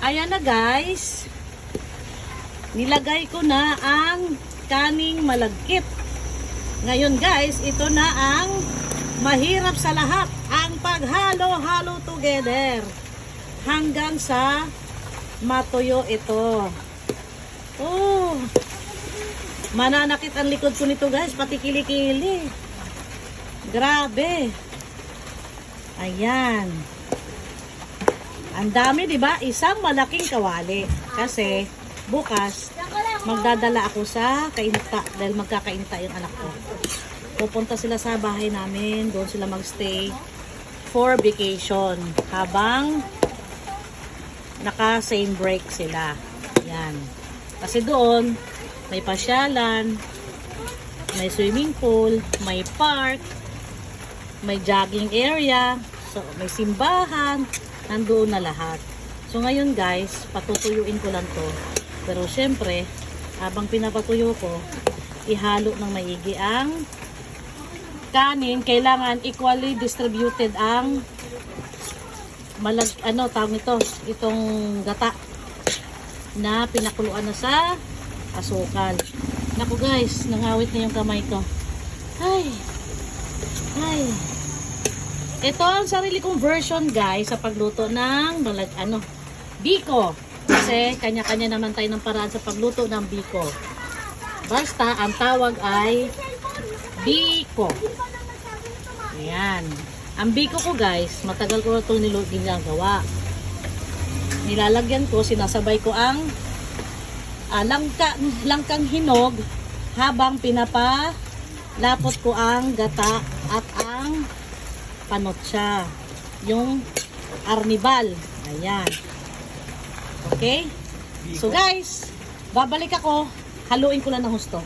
Ayan na guys. Nilagay ko na ang kaning malagkit. Ngayon guys, ito na ang mahirap sa lahat. Ang paghalo-halo together. Hanggang sa matuyo ito. Oh. Mananakit ang likod ko nito guys. Pati kilikili. Grabe. Ayan. Ang dami, 'di ba? Isang malaking kawali. Kasi bukas magdadala ako sa kainta dahil magkakainta yung anak ko. Pupunta sila sa bahay namin, doon sila magstay for vacation habang naka same break sila. Yan. Kasi doon may pasyalan, may swimming pool, may park, may jogging area, so may simbahan, nandoon na lahat. So ngayon guys, patutuyuin ko lang to. Pero syempre, habang pinapatuyo ko, ihalo ng maigi ang kanin. Kailangan equally distributed ang tawag nito, itong gata na pinakuluan na sa asukal. Naku guys, nangawit na yung kamay ko. Ay. Ito ang sarili kong version guys sa pagluto ng biko. Kasi kanya-kanya naman tayo ng paraan sa pagluto ng biko. Basta ang tawag ay biko. Ayan. Ang biko ko guys, matagal ko na itong ginagawa. Nilalagyan ko, sinasabay ko ang langkang hinog habang pinapalapot ko ang gata at ang panotsa, yung arnibal. Ayan. Okay? So guys, babalik ako. Haluin ko lang ng husto.